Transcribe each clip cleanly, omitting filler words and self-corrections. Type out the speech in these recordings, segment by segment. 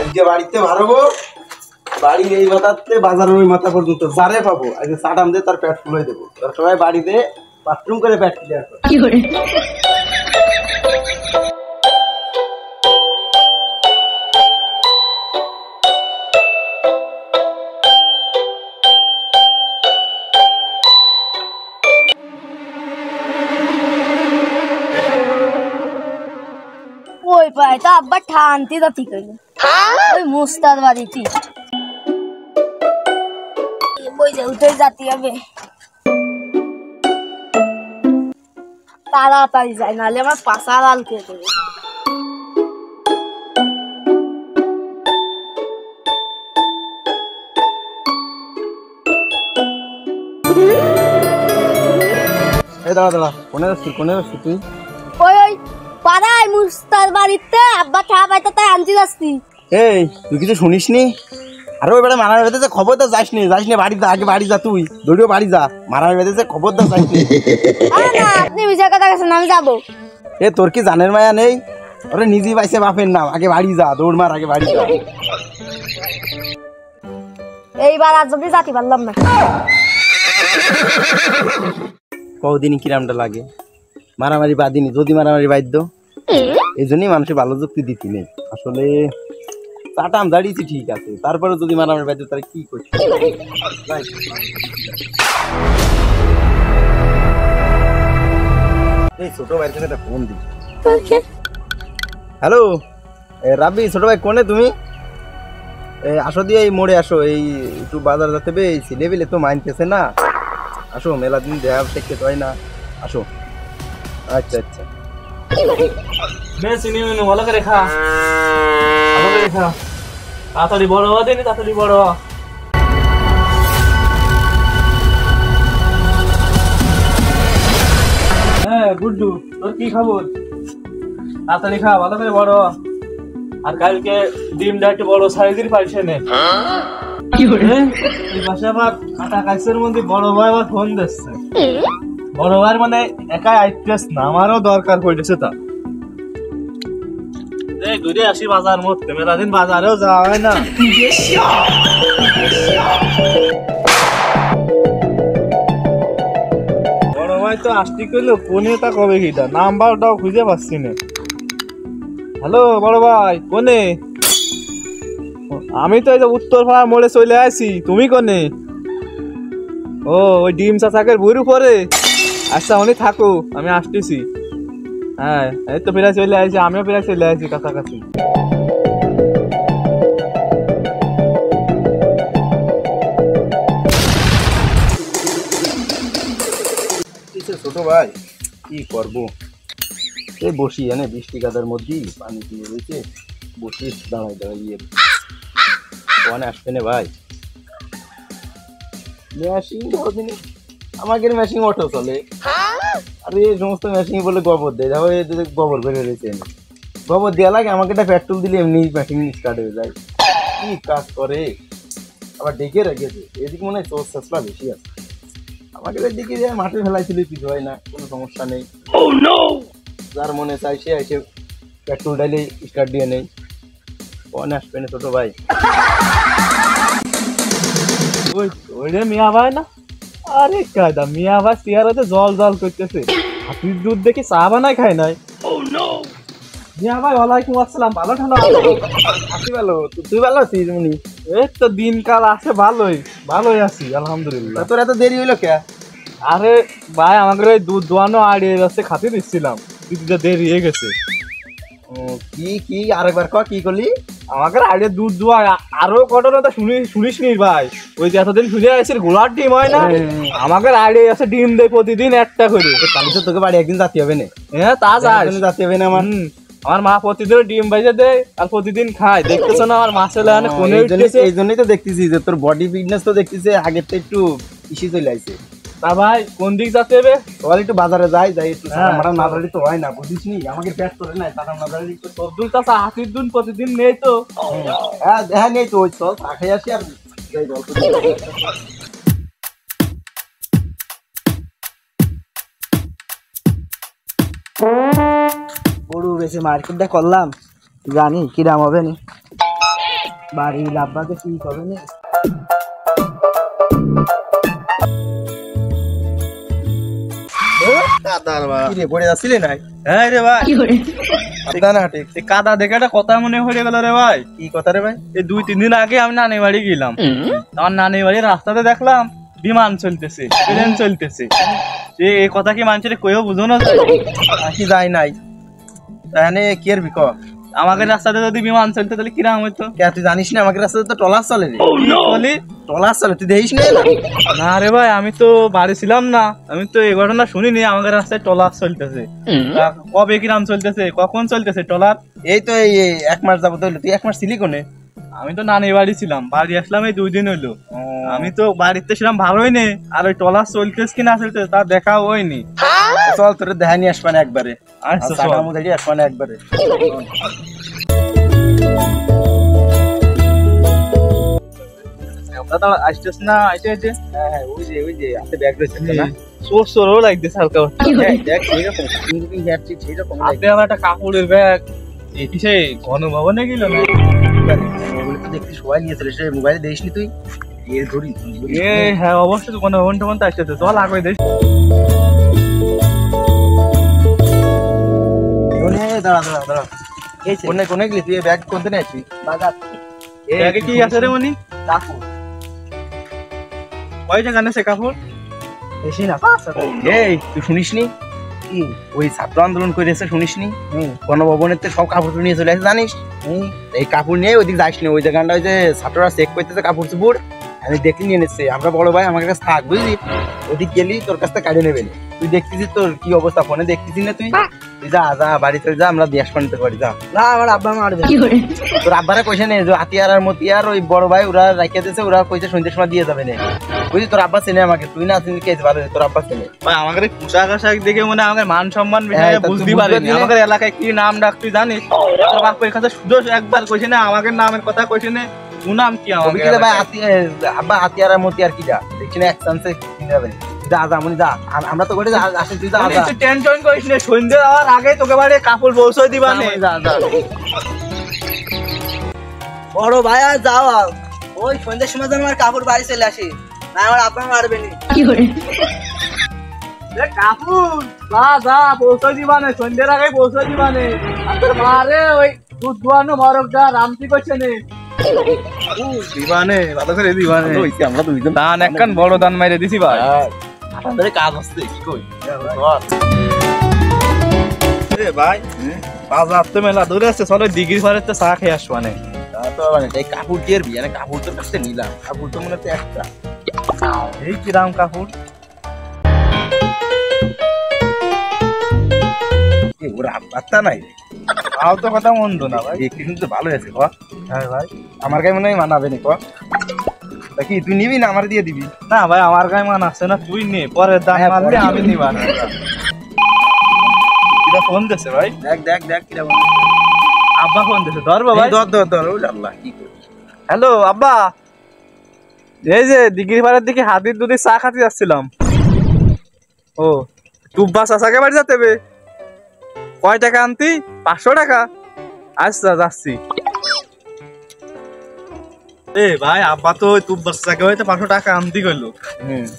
আজকে বাড়িতে ভাড়বো, বাড়ির এই মাথাতে বাজারের ওই মাথা পর্যন্ত যারে পাবো আজকে চাটাম দিয়ে তার পেট ফুলাই দেবো। সবাই বাড়িতে বাথরুম করে পেট ক্লিয়ার করে। ওই পায়টা আব্বা ঠান্তি দা ঠিক হইলো ওই মুস্তার বাড়িতে ওই যে উঠে যাতে হবে তাড়াতাড়ি যায় নাহলে আমার পাশা লাল খেয়ে দেবে। এই দাঁড়া দাঁড়া, কোনে যাচ্ছি তুই? ওই ওই পাড়ায় মুস্তার বাড়িতে আব্বা খা পাইতে তাই আনতে যাচ্ছি। এই তুই কিছু শুনিস নি? আরে ওই বেড়া মারার বেঁধেছে, খবরদার যাস নি বাড়ি যা, আগে বাড়ি যা, তুই দৌড়িও বাড়ি যা, মারার বেঁধেছে খবরদার যাস নি। না আপনি বিচার কথা গেছেন, আমি যাবো। এ তোর কি জানের মায়া নেই? ওরে নিজেই পাইছে বাপের নাম, আগে বাড়ি যা, দৌড় মার, আগে বাড়ি যা। এইবার আর যদি যাতে পারলাম না। কদিনই কিরামটা লাগে, মারামারি বাদিনি, যদি মারামারি বাধ্য, এই জন্যই মানুষের ভালো যুক্তি দিতি নেই। আসলে চাটাম দাঁড়িয়েছি ঠিক আছে, তারপরে যদি মারামারি বাধ্য তাহলে কি করছি। এই ছোট ভাইয়ের কাছে একটা ফোন দিই। হ্যালো রাব্বি, ছোট ভাই কোনে তুমি? আসো দিয়ে এই মোড়ে আসো, এই একটু বাজার যেতে হবে, এই ছেলেবেলে তো মানতেছে না। আসো, মেলা দিন দেখা দেখতে তো হয় না, আসো। আচ্ছা আচ্ছা, ভালো করে খা, তাড়াতাড়ি বড় হওয়া দেনি, তাড়াতাড়ি বড় হওয়া। হ্যাঁ গুড্ডু, তোর কি খবর? তাড়াতাড়ি খা, ভালো করে বড় হওয়া। আর কালকে ডিমটা একটু বড় সাইজের পাইছে নে। এই পাশে আবার কাটা কাইসের মধ্যে বড় ভাই আবার ফোন দিচ্ছে। বড় ভাই মানে একাই আইতেছ না, আমারও দরকার পড়েছে। তা ঘুরে আসি বাজার মধ্যে, মেলা দিন বাজারেও যাওয়া হয় না। বড় ভাই তো আসতে কইলো, কোনে তা কবে কিটা নাম্বারটাও খুঁজে পাচ্ছি না। হ্যালো বড় ভাই, কোনে? আমি তো এই যে উত্তর পাড়া মোড়ে চলে আসি, তুমি কোনে? ও ওই ডিম চাচাকের বইয়ের উপরে। আচ্ছা উনি থাকো, আমি আসতেছি। হ্যাঁ এই তো ফেরা চলে আসছি, আমিও ফেরা চলে আসছি কাছাকাছি। ছোট ভাই কি করবো, এই বসি এনে বৃষ্টি কাদার মধ্যে পানি দিয়ে রয়েছে, বসি দাঁড়াই দাঁড়াইয়ে ওখানে আসবে না ভাই। মেশিন আমাকে মেশিন অটো চলে, আর এই সমস্ত মেশিন বলে গোবর দেয়, দেখো গোবর বেরিয়ে রয়েছে, গোবর দেওয়া লাগে, আমাকে একটা পেট্রোল দিলে এমনি মেশিন স্টার্ট হয়ে যায়। কি কাজ করে, আবার ডেকে রেখেছে, এদিকে মনে হয় চোর চেষ্টা বেশি আছে। আমাকে দিকে মাঠে ফেলাইছিল, কিছু হয় না, কোনো সমস্যা নেই। যার মনে চাই সে এসে পেট্রোল ডাইলে স্টার্ট দিয়ে নেই। কনে আসবে না ছোট ভাই? ওই রে মিয়া ভাই না? আরে কায়দা মিয়া ভাই চেয়ারে জল জল করতেছে, হাতির দুধ দেখে চা বানাই খাই নাই। মিয়া ভাই ওয়ালাইকুম আসসালাম, ভালো ঠান্ডা আছি ভালো, তুই ভালো আছিস? উনি এই তো দিনকাল আছে ভালোই আছি আলহামদুলিল্লাহ। তোর এত দেরি হইলো কে? আরে ভাই আমাকে ওই দুধ দোয়ানো আড়িয়ে যাচ্ছে, খাতে দিচ্ছিলাম, দিদিটা দেরি হয়ে গেছে। কি আরেকবার ক, কি করলি? আমাকে আড়িয়ে দুধ দোয়া আরো ঘটনা শুনিস নি ভাই? ওই যে এতদিন শুনে আসছে গোলার ডিম হয় না, আমাকে আড়িয়ে আছে ডিম দেয় প্রতিদিন একটা করে। তাহলে তো তোকে বাড়ি একদিন যাতে হবে না? হ্যাঁ তা যায়, যাতে হবে না। আমার মা প্রতিদিন ডিম বাইজে দেয় আর প্রতিদিন খায়, দেখতেছো না আমার মাছ এলে কোনে উঠতেছে। এই জন্যই তো দেখতেছি যে তোর বডি ফিটনেস তো দেখতেছে আগের তো একটু ইসি চলে আসছে। তা ভাই কোন দিক যাতে হবে? তোর একটু বাজারে যাই একটু, মারা নাজারি তো হয় না, বুঝিস নি, আমাকে পেট করে নাই, তারা নাজারি তো সবদুল চাষা হাতির দুধ প্রতিদিন নেই তো। হ্যাঁ নেই তো, ওই চল খাই আসি আর যাই গল্প। গরু বেশি মার্কেটটা করলাম, জানি কি দাম হবে নি। বাড়ির আব্বাকে কি করবে না কাদার বা কি রে পড়ে যাচ্ছিলে নাই হ্যাঁ রে ভাই দানা হাটে এই কাদা দেখে একটা কথা মনে হয়ে গেল রে ভাই। কি কথা রে ভাই এই 2-3 দিন আগে আমি নানি বাড়ি গেলাম, আমার নানি বাড়ির রাস্তাতে দেখলাম বিমান চলতেছে, ট্রেন চলতেছে। এই কথা কি মানুষের কেউ বুঝো না? কি যায় নাই তাহলে কি এর বিক আমাদের রাস্তাতে যদি বিমান চলতে তাহলে কিরাম হইতো? কে তুই জানিস না আমাকে রাস্তাতে তো টলার চলে রে বলি টলার চলে তুই দেখিস না না রে ভাই, আমি তো বাড়ি ছিলাম না, আমি তো এই ঘটনা শুনিনি আমাদের রাস্তায় টলার চলতেছে। তা কবে কিরাম চলতেছে, কখন চলতেছে টলার? এই তো এই 1 মাস যাবো হইলো তুই 1 মাস ছিলি কোনে আমি তো নানি বাড়ি ছিলাম, বাড়ি আসলাম এই 2 দিন হইলো। আমি তো বাড়িতে ছিলাম ভালোই নেই, আর ওই টলার চলতেছে কি না চলতেছে তা দেখা হয়নি। চল তোর দেখা নিয়ে আসবানে একবারে আচ্ছা চল। টাকার মধ্যে আসবানে একবারে দাদা আসতেছ না? আইতে আইতে হ্যাঁ ওই যে হাতে ব্যাগ রয়েছে না চোর চোরও লাগতেছে হালকা। দেখ সেইরকম কিন্তু হ্যাপছি সেইরকম হাতে আমার একটা কাপড়ের ব্যাগ, এটি সেই গণভবনে গেল না? ওগুলো তো দেখতে সবাই নিয়েছিল সে মোবাইলে দেখিসনি তুই এ ধরি এ হ্যাঁ অবশ্যই তো গণভবন টবন তো আসতেছে, চল আগে দেখ। দাঁড়া দাঁড়া দাঁড়া কোনে কোনে গেলি তুই ব্যাগ কোনতে নিয়ে আসবি বাজার ব্যাগে কি আছে রে মনি? কাপড় কয় টাকা নেছে কাপড়? বেশি না 500 টাকা এই তুই শুনিসনি কি ওই ছাত্র আন্দোলন করেছে শুনিসনি গণভবনের সব কাপড় নিয়ে চলে আসে জানিস এই কাপড় নিয়ে ওইদিক যাইস না ওই জায়গাটা ওই যে ছাত্ররা চেক করতেছে কাপড় চুপড় আমি দেখলি নিয়ে নিচ্ছে আমরা বড় ভাই আমার কাছে থাক বুঝলি ওদিক গেলি তোর কাছ থেকে কাটিয়ে নেবে তুই দেখতেছিস তোর কি অবস্থা ফোনে দেখতেছিস না তুই তুই যা যা বাড়ি চলে যা আমরা দেশ পানিতে পারি যা না আমার আব্বা মারবে তোর আব্বারা কইছে নেই যে হাতিয়ার আর মতিয়ার ওই বড় ভাই ওরা রাখিয়ে দিয়েছে ওরা কইছে সন্ধ্যের সময় দিয়ে যাবে না বুঝলি তোর আব্বা চেনে আমাকে তুই না চিনি কে ভালো তোর আব্বা চেনে ভাই আমাদের পোশাক আশাক দেখে মনে আমাদের মান সম্মান হ্যাঁ, বিষয়ে তা তুই বুঝতে বুঝতে পারিনি। পারলি না? আমাদের এলাকায় কি নাম ডাক তুই জানিস? তোর বাপের কাছে শুধু একবার কইছে না আমাদের নামের কথা কইছে না, তুই নাম কি আমাদের ওই কি রে ভাই এলাকায়? আব্বা হাতিয়ার আর মতিয়ার কি যা দেখছি না এক চান্সে কিনে যাবে যা যা মনি যা আমরা তো করে আসি তুই যা যা তুই টেনশন করিস না, সন্ধ্যে হওয়ার আগে তোকে বাড়ি কাপড় পৌঁছে দিবা নে। যা যা বড় ভাই আর যাও ওই সন্ধ্যার সময় যেন আমার কাপড় বাড়ি চলে আসি না আমার আপনার মারবে নি এ কাপড় যা যা পৌঁছে দিবা নে, সন্ধ্যের আগে পৌঁছে দিবা নে। আর তোর মারে ওই দুধ দোয়ানো মরক দা রামতি করছে নে দিবা নে, ভালো করে দিবা নে। হইছে আমরা দুইজন দান একখান বড় দান মাইরে দিছি ভাই। আমাদের কাজ হচ্ছে কি কই এ ভাই বাজার তো মেলা দূরে আছে, চলো ডিগ্রি ঘরের তো চা খেয়ে আসবা নে। তা তো মানে এই কাপড় দিয়ে বিয়ে না কাপড় তোর কাছে নিলাম কাপড় তো মনে হচ্ছে একটা এই কিরাম কাপড় ওরা বাচ্চা নাই রে তাও তো কথা মন্দ না ভাই। দেখতে কিন্তু ভালো আছে ক হ্যাঁ ভাই, আমার গায়ে মনে হয় মানাবে নি ক তা কি তুই নিবি না আমার দিয়ে দিবি না ভাই আমার গায়ে মান আছে না, তুই নে পরের দাম হ্যাঁ, মানলে পরে আমি নিবা না। এটা ফোন দিছে ভাই, দেখ দেখ দেখ কিরকম আব্বা ফোন দিছে, ধরবো ভাই। ধর ধর ধর ওই আল্লাহ কি করি হ্যালো আব্বা, এই যে দিঘির পাড়ের দিকে হাতির দুধে চা খাতে যাচ্ছিলাম। ও টুব্বা চাচাকে বাড়ি যেতে হবে? কয় টাকা আনতি? 500 টাকা? আচ্ছা যাচ্ছি। এ ভাই আব্বা তো ওই টুব্বা চাচাকে হয়তো 500 টাকা আনতি করলো।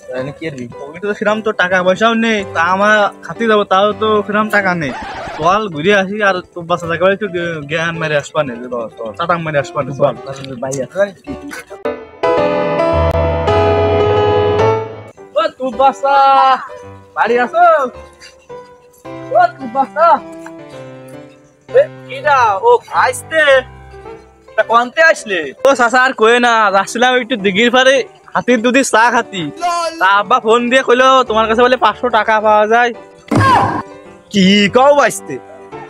তাহলে কি করবি ওই তো সেরকম তো টাকা পয়সাও নেই, তা আমার খাতে যাবো তাও তো সেরকম টাকা নেই। চল ঘুরে আসি আর টুব্বা চাচাকে বাড়ি একটু জ্ঞান মেরে আসবা নে, চাটাং মেরে আসবা নে, চল। ভাই আছে জানিস কি? ও টুব্বাসা বাড়ি আছো? ও টুব্বাসা কিরা ও ভাইস্তে তা কোনতে আসলে? ও চাচা আর কই না, আসছিলাম একটু দিঘির পারে হাতির দুধি চা খাতি। তা আব্বা ফোন দিয়ে কইলো তোমার কাছে বলে 500 টাকা পাওয়া যায়। কি কাও বাইসতে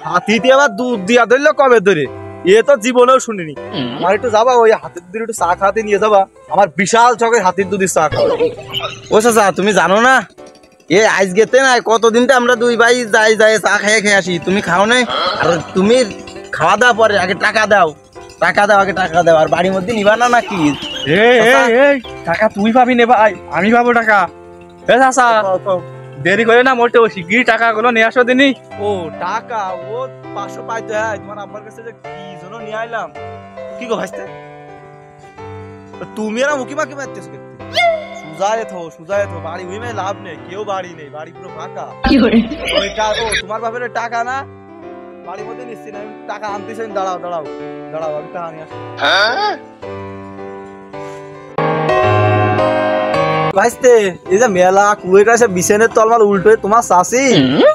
হাতিতে আবার দুধ দিয়া ধরলো কবে ধরে এ তো জীবনেও শুনিনি আমার একটু যাবা ওই হাতির দুধের একটু চা খাতে নিয়ে যাবা আমার বিশাল চকের হাতির দুধের চা খাওয়া ও চাচা তুমি জানো না এ আইস গেতে না কতদিনটা আমরা দুই ভাই যাই যাই চা খেয়ে খেয়ে আসি তুমি খাও না আর তুমি খাওয়া দাওয়া পরে আগে টাকা দাও আগে টাকা দাও আর বাড়ির মধ্যে নিবা না নাকি এই টাকা তুই পাবি নে ভাই, আমি পাবো টাকা। এ চাচা দেরি করে না মোটেও শিগগিরই টাকাগুলো নিয়ে আসো দিনি। ও টাকা ও 500 পাইতে হয় তোমার আব্বার কাছে যে কি জন্য নিয়ে আইলাম কি গো ভাইস্তে তুমি এরা মুখি মাখি মারতেছ সুজায় থো বাড়ি হইমে লাভ নেই, কেউ বাড়ি নেই, বাড়ি পুরো ফাঁকা। ওইটা ও তোমার বাপের টাকা না, বাড়ির মধ্যে নিচ্ছি না, আমি টাকা আনতেছি। দাঁড়াও আমি টাকা নিয়ে আসি। ভাইস্তে এই যে মেলা কুয়ের কাছে বিছানের তলমাল উল্টো তোমার চাষি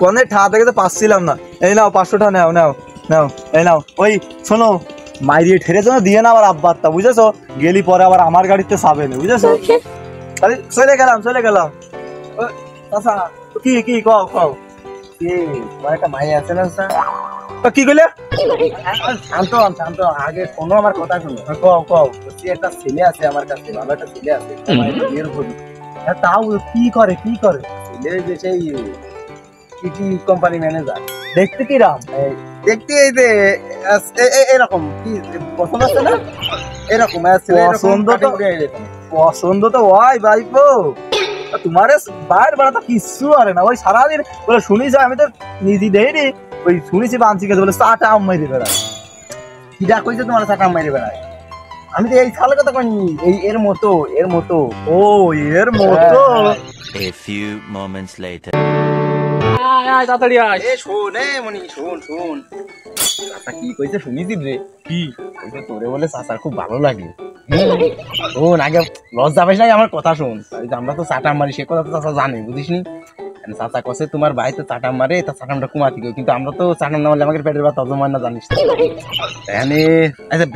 কোনে ঠা থেকে পাচ্ছিলাম না। এই নাও 500 টাকা নাও এই নাও। ওই শোনো মাইরিয়ে ঠেরে যেন দিয়ে না আবার আব্বারটা, বুঝেছো? গেলি পরে আবার আমার গাড়িতে চাবে না, বুঝেছো? তাহলে চলে গেলাম। আচ্ছা কি কও কি তোমার একটা মাই আছে না স্যার? কি কইলে? শান্ত আগে শোনো আমার কথা শোনো। কও বলছি একটা ছেলে আছে আমার কাছে, ভালো একটা ছেলে আছে, বিয়ের উপর। তাও কি করে ছেলে যে সেই টিটি কোম্পানি ম্যানেজার। দেখতে কি রাম? দেখতে এই যে এরকম কি পছন্দ আছে না? এরকম পছন্দ তো ওই ভাইপো, তোমার বাইর বেড়া তো কিচ্ছু আরে না। ওই সারাদিন বলে শুনিস, আমি তো নিজে দেয়নি, ওই শুনেছি বাঞ্চি গেছে বলে চাটা মাইরে বেড়ায়। কিটা কইছে তোমার চাটা মাইরে বেড়ায়? আমি তো এই সালে কথা কইনি, এই এর মতো ও এর মতো। A few moments later. আয় তাড়াতাড়ি আয়। শোন মনি শোন চাচা কি কইছে শুনিছিস রে? কি কইছে তোরে বলে চাচার খুব ভালো লাগে। শোন আগে লজ্জা পাইস না, আমার কথা শোন। এই যে আমরা তো চাটা মারি সে কথা তো চাচা জানে, বুঝিস নি? চাচা কছে তোমার ভাই তো চাটা মারে, তা চাটামটা কুমাতি গো, কিন্তু আমরা তো চাটাম না মারলে আমাদের পেটের ভাত অজমান না, জানিস?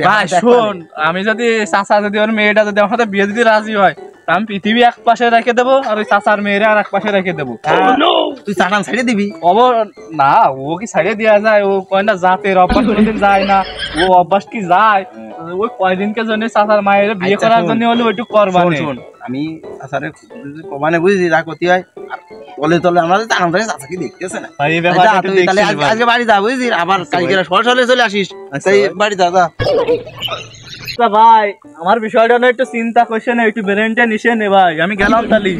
ভাই শোন, আমি যদি চাচা যদি ওর মেয়েটা যদি আমার সাথে বিয়ে দিতে রাজি হয়, আমি পৃথিবী এক পাশে রেখে দেবো আর ওই চাচার মেয়েরা আর এক পাশে রেখে দেবো। তুই চাটাম ছেড়ে দিবি? না, ও কি ছাড়িয়ে দেওয়া যায়? ও কয় না জাতের অভ্যাস কোনদিন যায় না, ও অভ্যাস কি যায়? ওই কয়দিনকে জন্য চাচার মায়ের বিয়ে করার জন্য হলে ওইটুকু করবা। শোন আমি চাচারে কমানে বুঝি যা ক্ষতি হয়, বলে তলে আমাদের চাটামটারে চাচা কি দেখতেছে না? আজকে বাড়ি যা, বুঝলি? আবার কালকে সরাসরি চলে আসিস। বাড়ি যা। ভাই আমার বিষয়টা না একটু চিন্তা করছে না, একটু ব্রেনটা নিশে নে ভাই, আমি গেলাম তাহলে।